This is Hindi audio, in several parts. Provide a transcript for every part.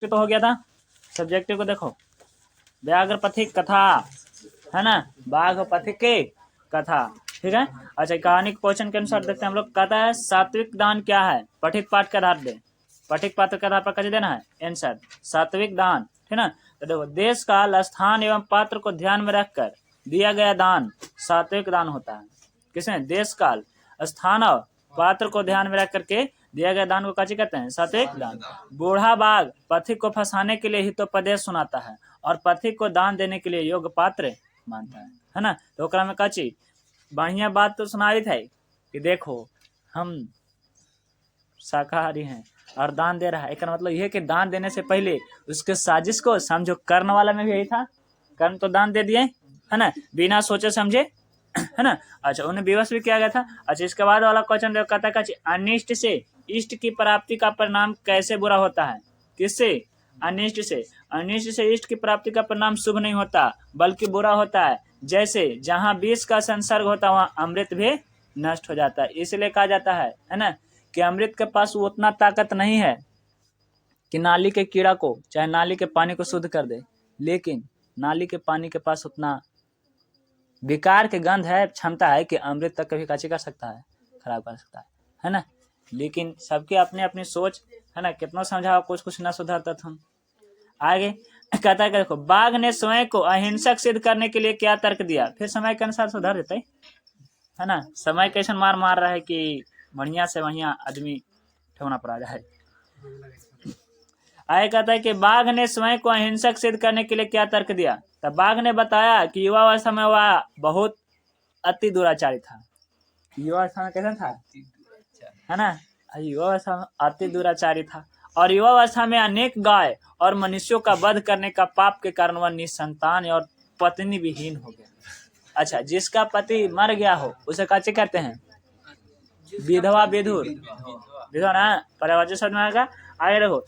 सब्जेक्टिव तो हो गया था। सब्जेक्टिव को देखो, व्याघ्र पथिक कथा है ना, बाघ पथिक की कथा, ठीक है। अच्छा, कहानी के क्वेश्चन के अनुसार देखते हैं हम लोग। कहता है सात्विक दान क्या है, पठित पाठ के आधार पे, पठित पाठ के आधार पर कैसे देना है आंसर, सात्विक दान, ठीक ना। तो देखो, देश काल स्थान एवं पात्र को ध्यान में रखकर दिया गया दान सात्विक दान होता है। किसने, देश काल स्थान और पात्र को ध्यान में रख करके दिया गया दान को काची कहते हैं, सात्विक दान। बूढ़ा बाघ पथिक को फंसाने के लिए हितोपदेश सुनाता है और पथिक को दान देने के लिए योग्य पात्र मानता है ना। तो ओकरा में काची बढ़िया बात तो सुनाई थे कि देखो हम शाकाहारी हैं और दान दे रहा है, एक मतलब यह कि दान देने से पहले उसके साजिश को समझो। कर्ण वाला में भी यही था, कर्ण तो दान दे दिए है ना, बिना सोचे समझे, है ना। अच्छा, उन्हें विवश भी किया गया था। अच्छा, इसके बाद वाला क्वेश्चन कहता है अनिष्ट से इष्ट की प्राप्ति का परिणाम कैसे बुरा होता है, किससे, अनिष्ट से। अनिष्ट से इष्ट की प्राप्ति का परिणाम शुभ नहीं होता बल्कि बुरा होता है। जैसे जहाँ विष का संसर्ग होता है वहाँ अमृत भी नष्ट हो जाता है। इसलिए कहा जाता है ना, कि अमृत के पास वो उतना ताकत नहीं है कि नाली के कीड़ा को चाहे नाली के पानी को शुद्ध कर दे, लेकिन नाली के पानी के पास उतना विकार के गंध है, क्षमता है कि अमृत तक कभी काची कर सकता है, खराब कर सकता है ना। लेकिन सबके अपने अपनी सोच है ना, कितना समझाओ कुछ ना सुधरता था। आगे कहता है कि देखो, बाघ ने स्वयं को अहिंसक सिद्ध करने के लिए क्या तर्क दिया, फिर समय के अनुसार सुधर देते है ना। समय कैसे मार रहा है कि बढ़िया से बढ़िया आदमी ठेवना पड़ा है। आगे कहता है कि बाघ ने स्वयं को अहिंसक सिद्ध करने के लिए क्या तर्क दिया। तब बाघ ने बताया कि युवावस्था में वह बहुत अति दुराचारी था। युवावस्था में कैसा था, है ना, युवावस्था में अति दुराचारी था और युवावस्था में अनेक गाय और मनुष्यों का वध करने का पाप के कारण वह निसंतान और पत्नी विहीन हो गया। अच्छा, जिसका पति मर गया हो उसे काचे कहते हैं, विधवा, विधुर, विधवा ना, परिवार शब्द में आएगा। आगे देखो,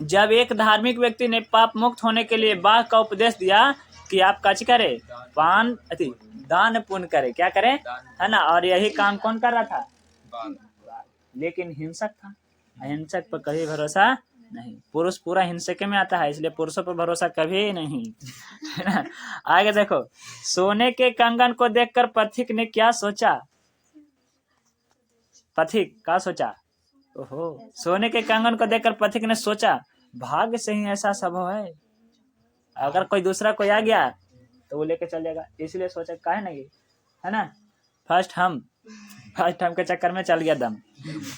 जब एक धार्मिक व्यक्ति ने पाप मुक्त होने के लिए बाघ का उपदेश दिया कि आप काची करे, दान पुण्य करे, क्या करे, है ना। और यही काम कौन कर रहा था, लेकिन हिंसक था। अहिंसक पर कभी भरोसा नहीं। पुरुष पूरा हिंसक में आता है, इसलिए पुरुषों पर भरोसा कभी नहीं, है ना। आगे देखो, सोने के कंगन को देखकर पथिक ने क्या सोचा, पथिक क्या सोचा, ओहो, सोने के कंगन को देखकर पथिक ने सोचा भाग्य से ही ऐसा संभव है, अगर कोई दूसरा कोई आ गया तो वो लेके चल जाएगा, इसलिए सोचा काहे नहीं, है ना। फर्स्ट हम के चक्कर में चल गया दम।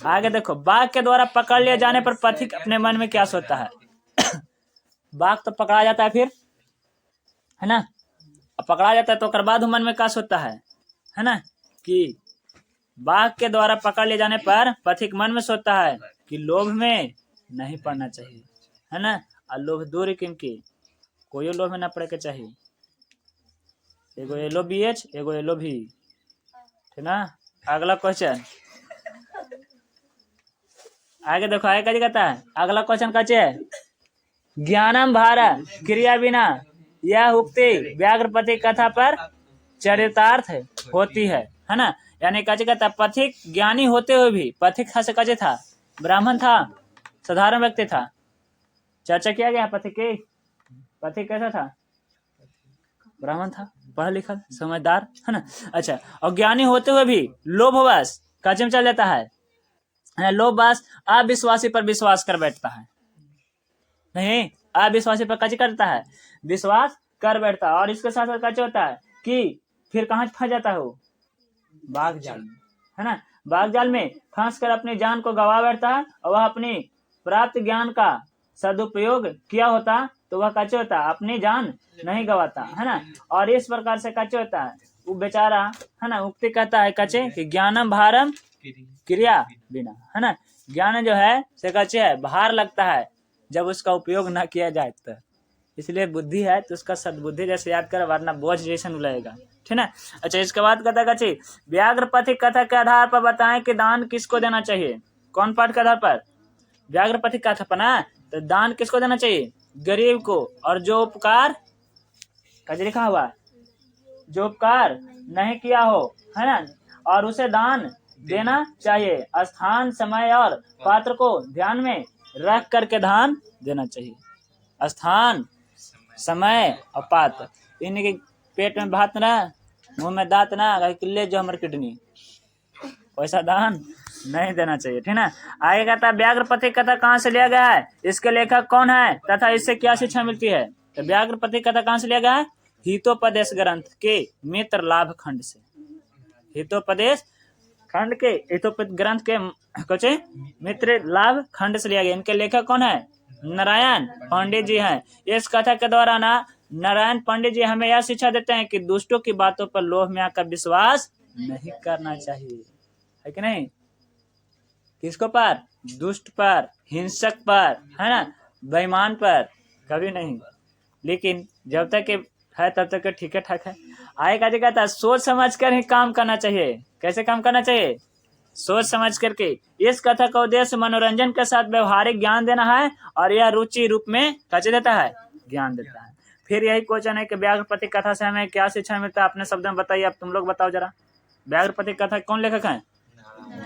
आगे देखो, बाघ के द्वारा पकड़ लिया जाने पर पथिक अपने मन में क्या सोचता है। बाघ तो पकड़ा जाता है फिर, है ना, पकड़ा जाता है तो बाद मन में क्या सोचता है ना, कि बाघ के द्वारा पकड़ ले जाने पर पथिक मन में सोचता है कि लोभ में नहीं पड़ना चाहिए, है ना। और लोभ दूर क्योंकि कोई लोभ में न पड़े के चाहिए। एगो LOVH एगो LOV, ठीक ना। अगला क्वेश्चन आगे देखो, आगे क्या कहता है, अगला क्वेश्चन का है, ज्ञानम भार क्रिया बिना यह उक्ति व्याघ्रपति कथा पर चरितार्थ होती है ना। यानी काचे कहता, पथिक ज्ञानी होते हुए भी, पथिक से काचे था, ब्राह्मण था, साधारण व्यक्ति था। चर्चा किया गया पथिक की, पथिक कैसा था, ब्राह्मण था, पढ़ा लिखा, समझदार, है ना। अच्छा, और ज्ञानी होते हुए भी लोभवश काचे में चल जाता है, लोभवश अविश्वासी पर विश्वास कर बैठता है, नहीं, अविश्वासी पर काचे करता है, विश्वास कर बैठता है। और इसके साथ साथ काचे होता है कि फिर कहाँ फंस जाता है वो, बाघ जाल में, है ना। बाघ जाल में फंस कर अपनी जान को गवा बैठता है और वह अपनी प्राप्त ज्ञान का सदुपयोग किया होता तो वह काचे होता, अपनी जान नहीं गवाता, है ना। और इस प्रकार से काचे होता है वो बेचारा, है ना। उक्ति कहता है काचे कि ज्ञानम भारम क्रिया बिना, है ना। ज्ञान जो है से काचे है, भार लगता है जब उसका उपयोग ना किया जाए तो, इसलिए बुद्धि है तो उसका सद्बुद्धि जैसे याद कर, वरना बोझ जैसा लगेगा, ठीक है। अच्छा, इसके बाद कहता है व्याघ्रपथिक कथा के आधार पर बताएं कि दान किसको देना चाहिए, कौन पाठ के आधार पर, व्याघ्रपथिक कथा पर ना, तो दान किसको देना चाहिए, गरीब को, और जो उपकार कज लिखा हुआ, जो उपकार नहीं किया हो, है ना, और उसे दान देना चाहिए। स्थान, समय और पात्र को ध्यान में रख करके ध्यान देना चाहिए। स्थान, समय और पात्र। इनके पेट में भात ना, मुंह में दांत ना, ले जो हमारी किडनी, वैसा दान नहीं देना चाहिए, ठीक ना। आगे कहता है व्याघ्र पथिक कथा कहाँ से लिया गया है, इसके लेखक कौन है तथा इससे क्या शिक्षा मिलती है। तो व्याघ्र पथिक कथा कहाँ से लिया गया है, हितोपदेश ग्रंथ के मित्र लाभ खंड से। हितोपदेश खंड के हितोपदेश ग्रंथ के कुछ मित्र लाभ खंड से लिया गया। इनके लेखक कौन है, नारायण पंडित जी हैं। इस कथा के द्वारा ना नारायण पंडित जी हमें यह शिक्षा देते हैं कि दुष्टों की बातों पर लोभ में आकर विश्वास नहीं करना चाहिए, है कि नहीं। किसको पर, दुष्ट पर, हिंसक पर, है ना, बेईमान पर कभी नहीं। लेकिन जब तक है तब तक ठीक है ठाक है। आएगा जी कहता है सोच समझ कर ही काम करना चाहिए। कैसे काम करना चाहिए, सोच समझ करके। इस कथा का उद्देश्य मनोरंजन के साथ व्यवहारिक ज्ञान देना है और यह रुचि रूप में कैसे देता है, ज्ञान देता है। फिर यही क्वेश्चन है कि व्याघ्र पथिक कथा से हमें क्या शिक्षा मिलता है, अपने शब्दों में बताइए। अब तुम लोग बताओ जरा, व्याघ्र पथिक कथा कौन लेखक है,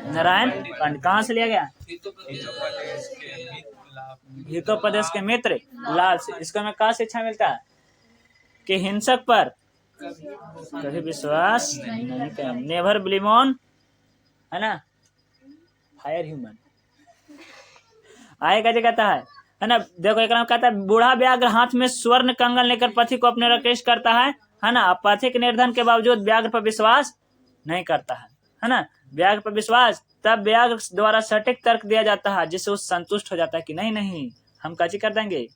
नारायण पंडित। कहाँ से लिया गया, हितोपदेश के मित्र लाभ से। इसको हमें क्या शिक्षा मिलता है कि हिंसक पर कभी विश्वास नहीं करें, नेवर बिलीव ऑन, है ना, फायर ह्यूमन। आएगा जी कहता है ना। देखो एक नाम कहता है बूढ़ा व्याघ्र हाथ में स्वर्ण कंगन लेकर पथिक को अपने राकेश करता है ना। पथिक निर्धन के बावजूद व्याघ्र पर विश्वास नहीं करता है ना। व्याघ्र पर विश्वास तब व्याघ्र द्वारा सटीक तर्क दिया जाता है जिससे वो संतुष्ट हो जाता है कि नहीं नहीं हम कैसे कर देंगे,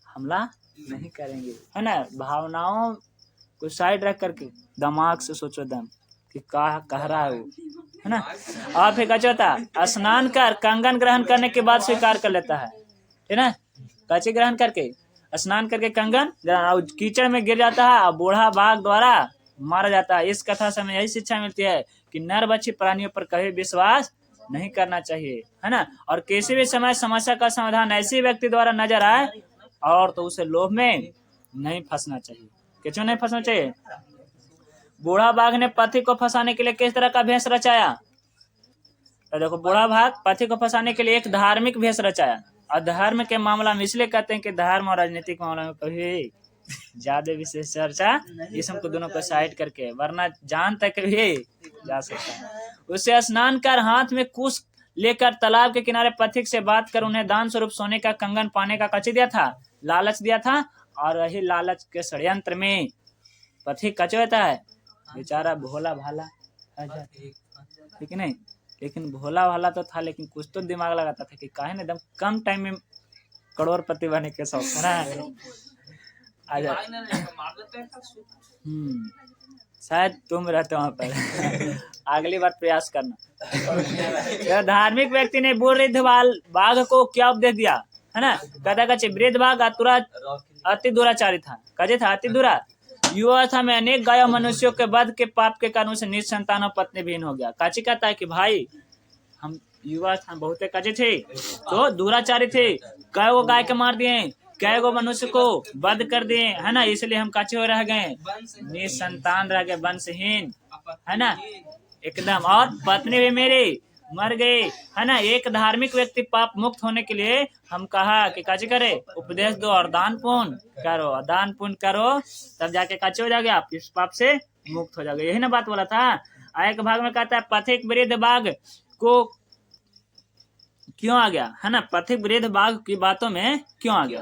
हमला नहीं करेंगे, है ना। भावनाओं को साइड रख करके दिमाग से सोचो दम कि क्या कह रहा है वो, है ना। और फिर क्या होता, स्नान कर कंगन ग्रहण करने के बाद स्वीकार कर लेता है, ठीक ना। कच्चे ग्रहण करके स्नान करके कंगन ग्रहण, कीचड़ में गिर जाता है और बूढ़ा बाघ द्वारा मारा जाता है। इस कथा से हमें यही शिक्षा मिलती है कि नरभक्षी प्राणियों पर कभी विश्वास नहीं करना चाहिए, है ना। और किसी भी समय समस्या का समाधान ऐसे व्यक्ति द्वारा नजर आए और तो उसे लोभ में नहीं फंसना चाहिए। क्यों नहीं फंसना चाहिए। बूढ़ा बाघ ने पथिक को फंसाने के लिए किस तरह का भेष रचाया, तो देखो बूढ़ा बाघ पथिक को फंसाने के लिए एक धार्मिक भेष रचाया। और धर्म के मामला में इसलिए कहते हैं कि धर्म और राजनीतिक मामला में कभी ज्यादा विशेष चर्चा इसम को दोनों को साइड करके, वरना जान तक भी जा सकता है। उसे स्नान कर हाथ में कुश लेकर तालाब के किनारे पथिक से बात कर उन्हें दान स्वरूप सोने का कंगन पाने का कच दिया था, लालच दिया था। और वही लालच के षड्यंत्र में पथिक कच होता है, बेचारा भोला भाला, ठीक नहीं। लेकिन भोला भाला तो था, लेकिन कुछ तो दिमाग लगाता था कि काहे ना एकदम कम टाइम में करोड़पति बनने के शौक है ना। शायद तुम रहते वहां पर अगली बार प्रयास करना। धार्मिक व्यक्ति ने वृद्ध बाघ को क्या उपदेश दिया, है ना। कहता कचे वृद्ध बाघ अति दुराचारी था, कजे था अति दुरा। युवावस्था में अनेक गायों मनुष्यों के वध के पाप के कारण से निज संतान और पत्नी विहीन हो गया। काची कहता है कि भाई हम युवावस्था बहुत कजे थे तो दुराचारी थे, कई गो गाय के मार दिए, कई गो मनुष्य को वध कर दिए, है ना। इसलिए हम काचे हो रह गए, निज संतान रह गए, वंशहीन, है ना एकदम। और पत्नी भी मेरी मर गई, है ना। एक धार्मिक व्यक्ति पाप मुक्त होने के लिए हम कहा कि काचे करे, उपदेश दो और दान पुण्य करो, दान पुण्य करो तब जाके काचे हो जाओगे, आप इस पाप से मुक्त हो जाओगे। यही ना बात बोला था। एक भाग में कहता है पथिक वृद्ध बाघ को क्यों आ गया, है ना। पथिक वृद्ध बाघ की बातों में क्यों आ गया,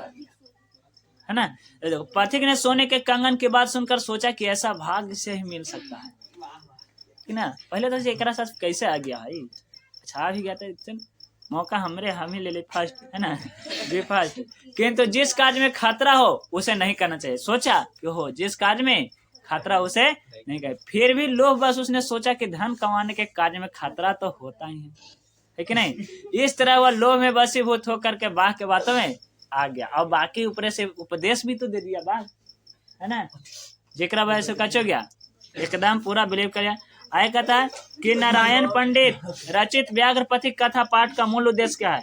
है ना। देखो पथिक ने सोने के कंगन की बात सुनकर सोचा कि ऐसा भाग्य से ही मिल सकता है कि ना। पहले तो एक साथ कैसे आ गया भाई, अच्छा भी गया था, मौका हम ही ले ले फर्स्ट, है ना जी फर्स्ट। किंतु जिस कार्य में खतरा हो उसे नहीं करना चाहिए। सोचा कि हो जिस कार्य में खतरा उसे नहीं करे, फिर भी लोभ बस उसने सोचा कि धन कमाने के कार्य में खतरा तो होता ही है कि नहीं। इस तरह वह लोभ में वशीभूत होकर के बाघ के बातों में आ गया। और बाकी ऊपर से उपदेश भी तो दे दिया बाघ, है ना। जेकरा वजह से कच हो गया, एकदम पूरा बिलीव कर। आय कहता है कि नारायण पंडित रचित व्याघ्र पथिक कथा पाठ का मूल उद्देश्य क्या है,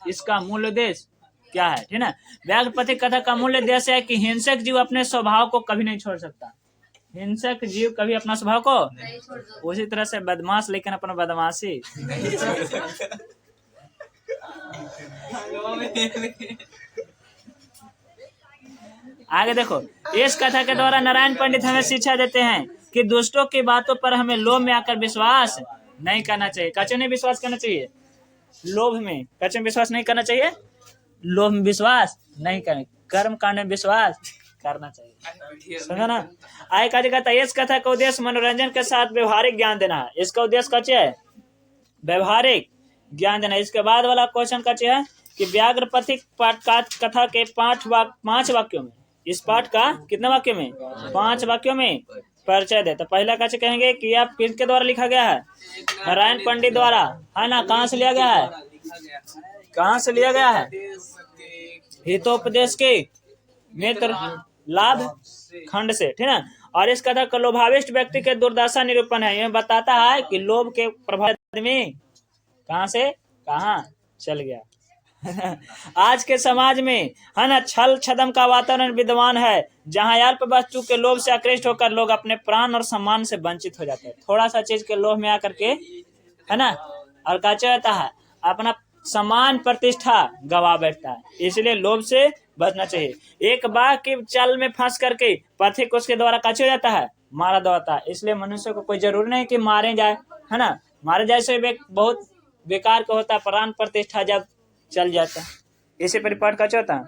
इसका मूल उद्देश्य क्या है, ठीक ना। व्याघ्र पथिक कथा का मूल उद्देश्य है कि हिंसक जीव अपने स्वभाव को कभी नहीं छोड़ सकता। हिंसक जीव कभी अपना स्वभाव को, उसी तरह से बदमाश लेकिन अपना बदमाशी आगे देखो, इस कथा के द्वारा नारायण पंडित हमें शिक्षा देते हैं कि दुष्टों की बातों पर हमें लोभ में आकर विश्वास नहीं करना चाहिए। कच्चे में विश्वास करना चाहिए, लोभ में कच्चे में विश्वास नहीं करना चाहिए, लोभ में विश्वास नहीं करना, कर्म कांड में विश्वास करना चाहिए। समझा ना। आगे का कहता है, इस कथा का उद्देश्य मनोरंजन के साथ व्यवहारिक ज्ञान देना है। इसका उद्देश्य कच्चे है व्यवहारिक ज्ञान देना। इसके बाद वाला क्वेश्चन कच्चे है कि व्याघ्र पथिक पाठ का कथा के 5 वाक्यों में, इस पाठ का कितने वाक्यों में, 5 वाक्यों में परिचय दे। तो पहला कच्चे कहेंगे कि आप किसके द्वारा लिखा गया है, नारायण पंडित द्वारा, है ना। कहाँ से लिया गया है, कहाँ से लिया गया है, हितोपदेश के मित्र लाभ खंड से, ठीक है। और इस कथा का लोभाविष्ट व्यक्ति के दुर्दशा निरूपण है। यह बताता है कि लोभ के प्रभाव में कहां से कहां चल गया। आज के समाज में, है ना, छल छदम का वातावरण विद्यमान है, जहां अल्प वस्तु के लोभ से आकृष्ट होकर लोग अपने प्राण और सम्मान से वंचित हो जाते हैं। थोड़ा सा चीज के लोभ में आकर के, है ना, और क्या चाहता है, अपना सम्मान प्रतिष्ठा गवा बैठता है। इसलिए लोभ से बचना चाहिए। एक बाघ की चाल में फंस करके पथिक उसके द्वारा कैसे हो जाता है, मारा जाता है। इसलिए मनुष्य को कोई जरूरी नहीं कि मारे जाए, है ना। मारे जाए से बहुत बेकार का होता है, प्राण प्रतिष्ठा जब चल जाता है। इसी परिपाठ का होता है।